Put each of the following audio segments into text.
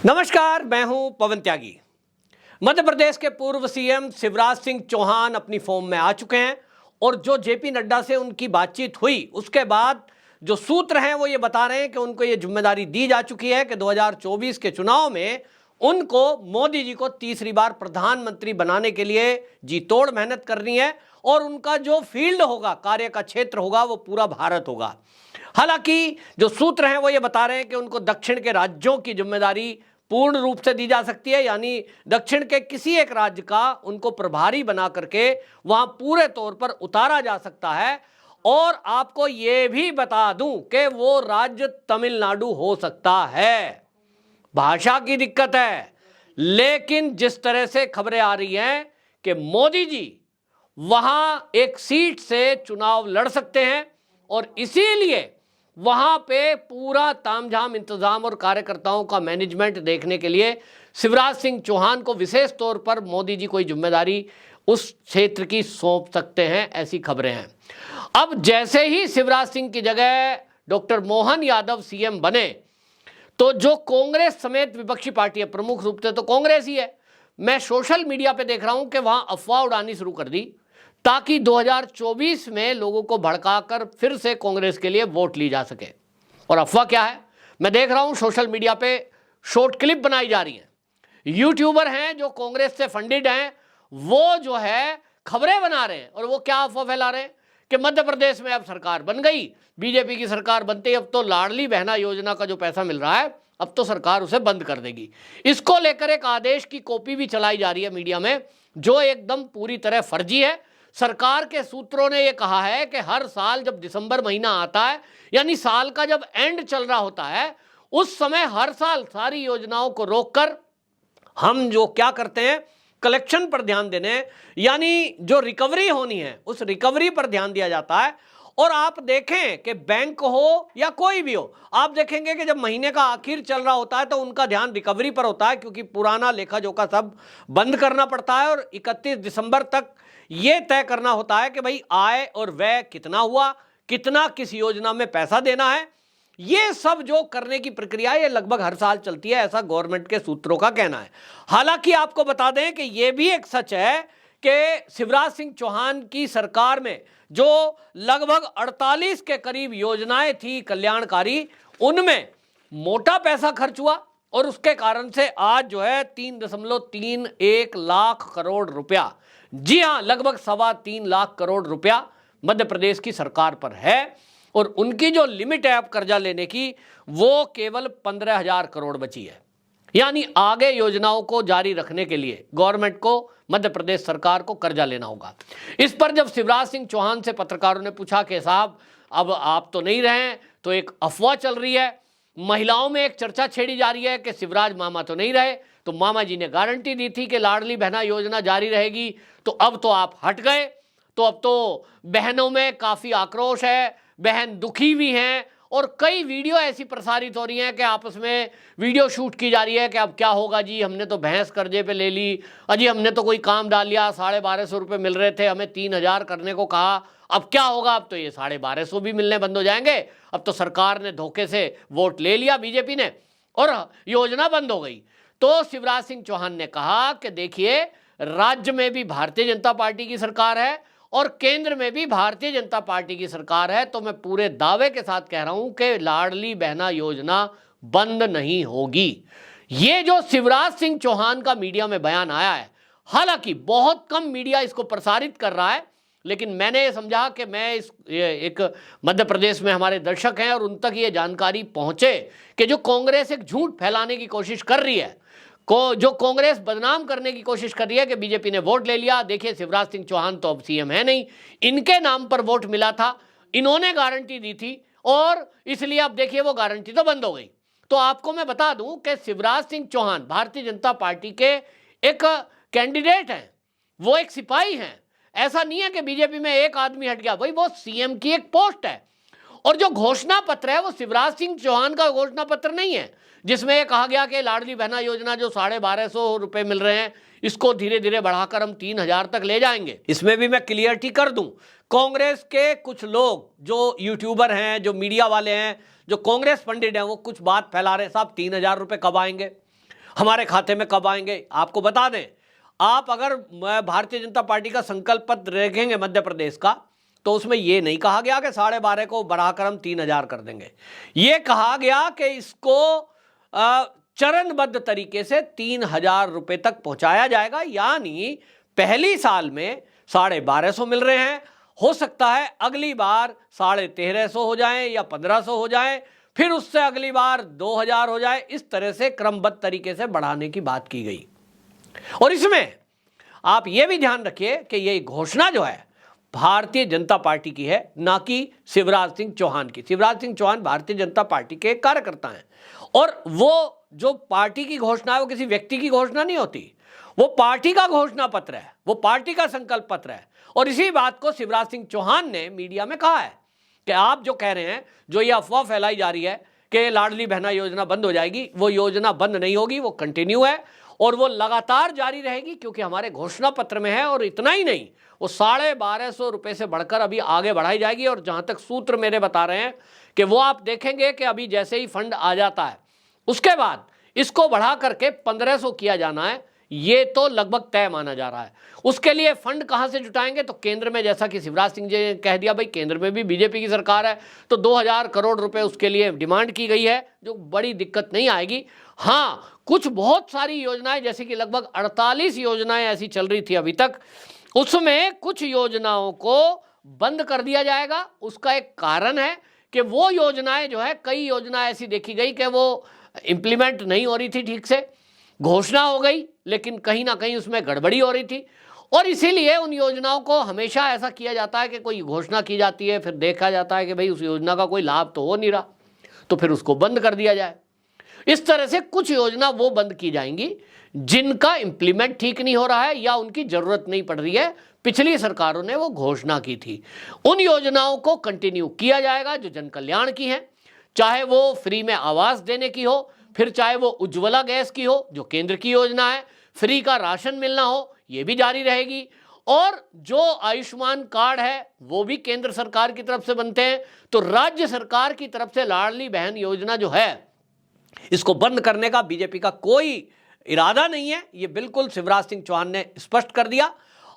नमस्कार, मैं हूं पवन त्यागी। मध्य प्रदेश के पूर्व सीएम शिवराज सिंह चौहान अपनी फॉर्म में आ चुके हैं और जो जेपी नड्डा से उनकी बातचीत हुई उसके बाद जो सूत्र हैं वो ये बता रहे हैं कि उनको ये जिम्मेदारी दी जा चुकी है कि 2024 के चुनाव में उनको मोदी जी को तीसरी बार प्रधानमंत्री बनाने के लिए जी तोड़ मेहनत करनी है और उनका जो फील्ड होगा, कार्य का क्षेत्र होगा, वो पूरा भारत होगा। हालांकि जो सूत्र हैं वो ये बता रहे हैं कि उनको दक्षिण के राज्यों की जिम्मेदारी पूर्ण रूप से दी जा सकती है, यानी दक्षिण के किसी एक राज्य का उनको प्रभारी बना करके वहां पूरे तौर पर उतारा जा सकता है। और आपको यह भी बता दूं कि वो राज्य तमिलनाडु हो सकता है। भाषा की दिक्कत है, लेकिन जिस तरह से खबरें आ रही हैं कि मोदी जी वहां एक सीट से चुनाव लड़ सकते हैं और इसीलिए वहां पे पूरा तामझाम इंतजाम और कार्यकर्ताओं का मैनेजमेंट देखने के लिए शिवराज सिंह चौहान को विशेष तौर पर मोदी जी कोई जिम्मेदारी उस क्षेत्र की सौंप सकते हैं, ऐसी खबरें हैं। अब जैसे ही शिवराज सिंह की जगह डॉक्टर मोहन यादव सीएम बने तो जो कांग्रेस समेत विपक्षी पार्टियां, प्रमुख रूप से तो कांग्रेस ही है, मैं सोशल मीडिया पे देख रहा हूं कि वहां अफवाह उड़ानी शुरू कर दी ताकि 2024 में लोगों को भड़काकर फिर से कांग्रेस के लिए वोट ली जा सके। और अफवाह क्या है, मैं देख रहा हूं सोशल मीडिया पे शॉर्ट क्लिप बनाई जा रही हैं। यूट्यूबर हैं जो कांग्रेस से फंडेड हैं, वो जो है खबरें बना रहे हैं और वो क्या अफवाह फैला रहे हैं कि मध्य प्रदेश में अब सरकार बन गई, बीजेपी की सरकार बनते ही अब तो लाडली बहना योजना का जो पैसा मिल रहा है अब तो सरकार उसे बंद कर देगी। इसको लेकर एक आदेश की कॉपी भी चलाई जा रही है मीडिया में, जो एकदम पूरी तरह फर्जी है। सरकार के सूत्रों ने यह कहा है कि हर साल जब दिसंबर महीना आता है, यानी साल का जब एंड चल रहा होता है, उस समय हर साल सारी योजनाओं को रोककर हम जो क्या करते हैं, कलेक्शन पर ध्यान देने, यानी जो रिकवरी होनी है उस रिकवरी पर ध्यान दिया जाता है। और आप देखें कि बैंक हो या कोई भी हो, आप देखेंगे कि जब महीने का आखिर चल रहा होता है तो उनका ध्यान रिकवरी पर होता है, क्योंकि पुराना लेखा जोखा सब बंद करना पड़ता है और 31 दिसंबर तक यह तय करना होता है कि भाई आय और व्यय कितना हुआ, कितना किस योजना में पैसा देना है। ये सब जो करने की प्रक्रिया ये लगभग हर साल चलती है, ऐसा गवर्नमेंट के सूत्रों का कहना है। हालांकि आपको बता दें कि यह भी एक सच है कि शिवराज सिंह चौहान की सरकार में जो लगभग 48 के करीब योजनाएं थी कल्याणकारी, उनमें मोटा पैसा खर्च हुआ और उसके कारण से आज जो है 3.31 लाख करोड़ रुपया, जी हां, लगभग 3.25 लाख करोड़ रुपया मध्य प्रदेश की सरकार पर है। और उनकी जो लिमिट है अब कर्जा लेने की, वो केवल 15,000 करोड़ बची है। यानी आगे योजनाओं को जारी रखने के लिए गवर्नमेंट को, मध्य प्रदेश सरकार को कर्जा लेना होगा। इस पर जब शिवराज सिंह चौहान से पत्रकारों ने पूछा कि साहब अब आप तो नहीं रहे, तो एक अफवाह चल रही है, महिलाओं में एक चर्चा छेड़ी जा रही है कि शिवराज मामा तो नहीं रहे, तो मामा जी ने गारंटी दी थी कि लाडली बहना योजना जारी रहेगी, तो अब तो आप हट गए, तो अब तो बहनों में काफी आक्रोश है, बहन दुखी भी हैं और कई वीडियो ऐसी प्रसारित हो रही हैं कि आपस में वीडियो शूट की जा रही है कि अब क्या होगा जी, हमने तो भैंस कर्जे पे ले ली, अजी हमने तो कोई काम डाल लिया, 1250 रुपये मिल रहे थे, हमें 3,000 करने को कहा, अब क्या होगा, अब तो ये 1250 भी मिलने बंद हो जाएंगे, अब तो सरकार ने धोखे से वोट ले लिया बीजेपी ने और योजना बंद हो गई। तो शिवराज सिंह चौहान ने कहा कि देखिए, राज्य में भी भारतीय जनता पार्टी की सरकार है और केंद्र में भी भारतीय जनता पार्टी की सरकार है, तो मैं पूरे दावे के साथ कह रहा हूं कि लाडली बहना योजना बंद नहीं होगी। ये जो शिवराज सिंह चौहान का मीडिया में बयान आया है, हालांकि बहुत कम मीडिया इसको प्रसारित कर रहा है, लेकिन मैंने समझा कि मैं एक मध्य प्रदेश में हमारे दर्शक हैं और उन तक ये जानकारी पहुंचे कि जो कांग्रेस एक झूठ फैलाने की कोशिश कर रही है, जो कांग्रेस बदनाम करने की कोशिश कर रही है कि बीजेपी ने वोट ले लिया, देखिए शिवराज सिंह चौहान तो अब सीएम है नहीं, इनके नाम पर वोट मिला था, इन्होंने गारंटी दी थी और इसलिए अब देखिए वो गारंटी तो बंद हो गई। तो आपको मैं बता दूं कि शिवराज सिंह चौहान भारतीय जनता पार्टी के एक कैंडिडेट हैं, वो एक सिपाही हैं। ऐसा नहीं है कि बीजेपी में एक आदमी हट गया, भाई वो सीएम की एक पोस्ट है। और जो घोषणा पत्र है वो शिवराज सिंह चौहान का घोषणा पत्र नहीं है जिसमें यह कहा गया कि लाडली बहना योजना जो 1250 रुपए मिल रहे हैं, इसको धीरे धीरे बढ़ाकर हम 3,000 तक ले जाएंगे। इसमें भी मैं क्लियरिटी कर दूं, कांग्रेस के कुछ लोग जो यूट्यूबर हैं, जो मीडिया वाले हैं, जो कांग्रेस पंडित हैं, वो कुछ बात फैला रहे हैं, साहब 3,000 रुपए कब आएंगे, हमारे खाते में कब आएंगे। आपको बता दें, आप अगर भारतीय जनता पार्टी का संकल्प पत्र देखेंगे मध्य प्रदेश का, तो उसमें यह नहीं कहा गया कि 12.5 को बढ़ाकर हम 3,000 कर देंगे। यह कहा गया कि इसको चरणबद्ध तरीके से 3,000 रुपए तक पहुंचाया जाएगा, यानी पहली साल में 1,250 मिल रहे हैं, हो सकता है अगली बार 1,350 हो जाएं या 1,500 हो जाएं, फिर उससे अगली बार 2,000 हो जाए। इस तरह से क्रमबद्ध तरीके से बढ़ाने की बात की गई। और इसमें आप यह भी ध्यान रखिए कि यह घोषणा जो है भारतीय जनता पार्टी की है, ना कि शिवराज सिंह चौहान की। शिवराज सिंह चौहान भारतीय जनता पार्टी के कार्यकर्ता हैं, और वो जो पार्टी की घोषणा है वो किसी व्यक्ति की घोषणा नहीं होती, वो पार्टी का घोषणा पत्र है, वो पार्टी का संकल्प पत्र है। और इसी बात को शिवराज सिंह चौहान ने मीडिया में कहा है कि आप जो कह रहे हैं, जो ये अफवाह फैलाई जा रही है कि लाडली बहना योजना बंद हो जाएगी, वो योजना बंद नहीं होगी, वो कंटिन्यू है और वो लगातार जारी रहेगी, क्योंकि हमारे घोषणा पत्र में है। और इतना ही नहीं, वो 1,250 रुपए से बढ़कर अभी आगे बढ़ाई जाएगी। और जहां तक सूत्र मेरे बता रहे हैं कि वो आप देखेंगे कि अभी जैसे ही फंड आ जाता है, उसके बाद इसको बढ़ा करके 1,500 किया जाना है, ये तो लगभग तय माना जा रहा है। उसके लिए फंड कहां से जुटाएंगे, तो केंद्र में, जैसा कि शिवराज सिंह जी ने कह दिया, भाई केंद्र में भी बीजेपी की सरकार है, तो 2,000 करोड़ रुपए उसके लिए डिमांड की गई है, जो बड़ी दिक्कत नहीं आएगी। हाँ, कुछ बहुत सारी योजनाएं, जैसे कि लगभग 48 योजनाएं ऐसी चल रही थी अभी तक, उसमें कुछ योजनाओं को बंद कर दिया जाएगा। उसका एक कारण है कि वो योजनाएं जो है, कई योजनाएं ऐसी देखी गई कि वो इंप्लीमेंट नहीं हो रही थी ठीक से, घोषणा हो गई लेकिन कहीं ना कहीं उसमें गड़बड़ी हो रही थी। और इसीलिए उन योजनाओं को हमेशा ऐसा किया जाता है कि कोई घोषणा की जाती है, फिर देखा जाता है कि भाई उस योजना का कोई लाभ तो हो नहीं रहा, तो फिर उसको बंद कर दिया जाए। इस तरह से कुछ योजना वो बंद की जाएंगी जिनका इंप्लीमेंट ठीक नहीं हो रहा है या उनकी जरूरत नहीं पड़ रही है, पिछली सरकारों ने वो घोषणा की थी। उन योजनाओं को कंटिन्यू किया जाएगा जो जन कल्याण की हैं, चाहे वो फ्री में आवास देने की हो, फिर चाहे वो उज्ज्वला गैस की हो जो केंद्र की योजना है, फ्री का राशन मिलना हो, ये भी जारी रहेगी। और जो आयुष्मान कार्ड है वो भी केंद्र सरकार की तरफ से बनते हैं, तो राज्य सरकार की तरफ से लाडली बहन योजना जो है, इसको बंद करने का बीजेपी का कोई इरादा नहीं है। ये बिल्कुल शिवराज सिंह चौहान ने स्पष्ट कर दिया।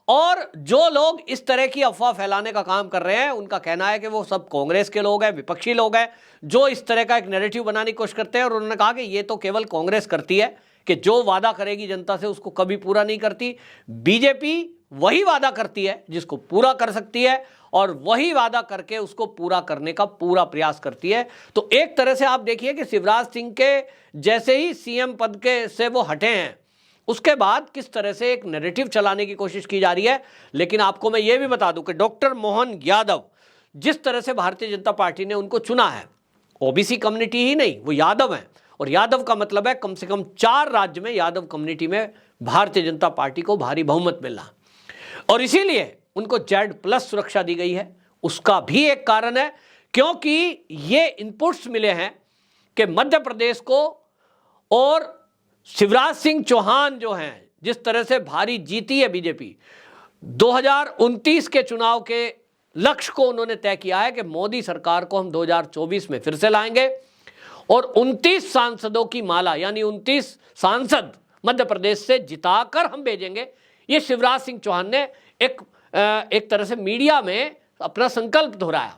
और जो लोग इस तरह की अफवाह फैलाने का काम कर रहे हैं, उनका कहना है कि वो सब कांग्रेस के लोग हैं, विपक्षी लोग हैं, जो इस तरह का एक नैरेटिव बनाने की कोशिश करते हैं। और उन्होंने कहा कि ये तो केवल कांग्रेस करती है, कि जो वादा करेगी जनता से उसको कभी पूरा नहीं करती। बीजेपी वही वादा करती है जिसको पूरा कर सकती है, और वही वादा करके उसको पूरा करने का पूरा प्रयास करती है। तो एक तरह से आप देखिए कि शिवराज सिंह के जैसे ही सीएम पद के से वो हटे हैं, उसके बाद किस तरह से एक नैरेटिव चलाने की कोशिश की जा रही है। लेकिन आपको मैं ये भी बता दूं कि डॉक्टर मोहन यादव, जिस तरह से भारतीय जनता पार्टी ने उनको चुना है, ओबीसी कम्युनिटी ही नहीं, वो यादव हैं, और यादव का मतलब है कम से कम 4 राज्य में यादव कम्युनिटी में भारतीय जनता पार्टी को भारी बहुमत मिलना, और इसीलिए उनको Z+ सुरक्षा दी गई है। उसका भी एक कारण है, क्योंकि ये इनपुट्स मिले हैं कि मध्य प्रदेश को और शिवराज सिंह चौहान जो हैं, जिस तरह से भारी जीती है बीजेपी, 2029 के चुनाव के लक्ष्य को उन्होंने तय किया है कि मोदी सरकार को हम 2024 में फिर से लाएंगे, और 29 सांसदों की माला, यानी 29 सांसद मध्य प्रदेश से जिताकर हम भेजेंगे। ये शिवराज सिंह चौहान ने एक तरह से मीडिया में अपना संकल्प दोहराया।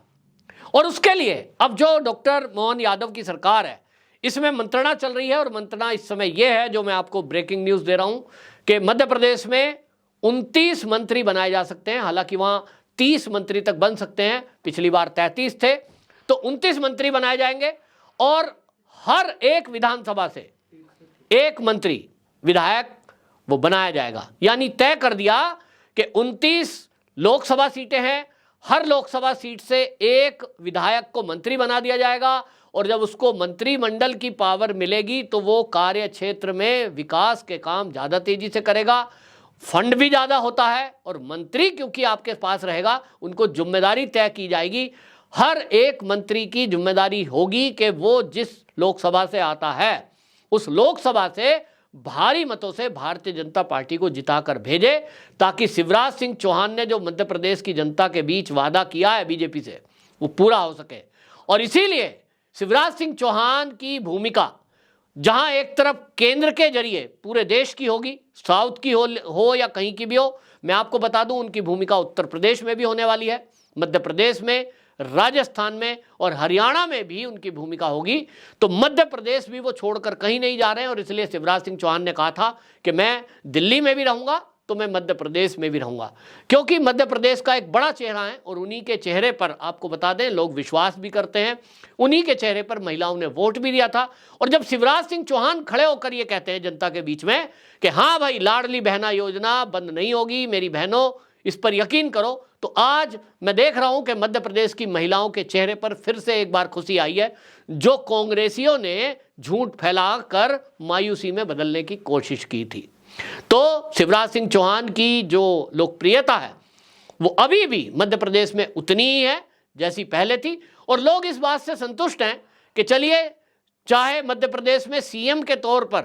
और उसके लिए अब जो डॉक्टर मोहन यादव की सरकार है, इसमें मंत्रणा चल रही है, और मंत्रणा इस समय यह है, जो मैं आपको ब्रेकिंग न्यूज दे रहा हूं, कि मध्य प्रदेश में 29 मंत्री बनाए जा सकते हैं। हालांकि वहां 30 मंत्री तक बन सकते हैं, पिछली बार 33 थे, तो 29 मंत्री बनाए जाएंगे, और हर एक विधानसभा से एक मंत्री विधायक वो बनाया जाएगा। यानी तय कर दिया कि 29 लोकसभा सीटें हैं, हर लोकसभा सीट से एक विधायक को मंत्री बना दिया जाएगा, और जब उसको मंत्रिमंडल की पावर मिलेगी तो वो कार्य क्षेत्र में विकास के काम ज़्यादा तेजी से करेगा। फंड भी ज़्यादा होता है, और मंत्री क्योंकि आपके पास रहेगा, उनको जिम्मेदारी तय की जाएगी। हर एक मंत्री की जिम्मेदारी होगी कि वो जिस लोकसभा से आता है, उस लोकसभा से भारी मतों से भारतीय जनता पार्टी को जिताकर भेजे, ताकि शिवराज सिंह चौहान ने जो मध्य प्रदेश की जनता के बीच वादा किया है बीजेपी से, वो पूरा हो सके। और इसीलिए शिवराज सिंह चौहान की भूमिका जहां एक तरफ केंद्र के जरिए पूरे देश की होगी, साउथ की हो या कहीं की भी हो। मैं आपको बता दूं उनकी भूमिका उत्तर प्रदेश में भी होने वाली है, मध्य प्रदेश में, राजस्थान में और हरियाणा में भी उनकी भूमिका होगी। तो मध्य प्रदेश भी वो छोड़कर कहीं नहीं जा रहे हैं और इसलिए शिवराज सिंह चौहान ने कहा था कि मैं दिल्ली में भी रहूंगा तो मैं मध्य प्रदेश में भी रहूंगा, क्योंकि मध्य प्रदेश का एक बड़ा चेहरा है और उन्हीं के चेहरे पर, आपको बता दें, लोग विश्वास भी करते हैं। उन्हीं के चेहरे पर महिलाओं ने वोट भी दिया था। और जब शिवराज सिंह चौहान खड़े होकर ये कहते हैं जनता के बीच में कि हाँ भाई, लाडली बहना योजना बंद नहीं होगी, मेरी बहनों इस पर यकीन करो, तो आज मैं देख रहा हूं कि मध्य प्रदेश की महिलाओं के चेहरे पर फिर से एक बार खुशी आई है, जो कांग्रेसियों ने झूठ फैलाकर मायूसी में बदलने की कोशिश की थी। तो शिवराज सिंह चौहान की जो लोकप्रियता है वो अभी भी मध्य प्रदेश में उतनी ही है जैसी पहले थी, और लोग इस बात से संतुष्ट हैं कि चलिए, चाहे मध्य प्रदेश में सीएम के तौर पर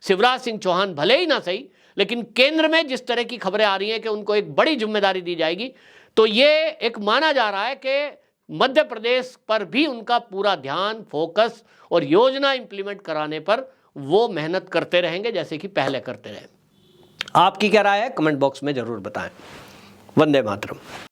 शिवराज सिंह चौहान भले ही ना सही, लेकिन केंद्र में जिस तरह की खबरें आ रही हैं कि उनको एक बड़ी जिम्मेदारी दी जाएगी, तो ये एक माना जा रहा है कि मध्य प्रदेश पर भी उनका पूरा ध्यान, फोकस और योजना इंप्लीमेंट कराने पर वो मेहनत करते रहेंगे जैसे कि पहले करते रहे। आपकी क्या राय है, कमेंट बॉक्स में जरूर बताएं। वंदे मातरम।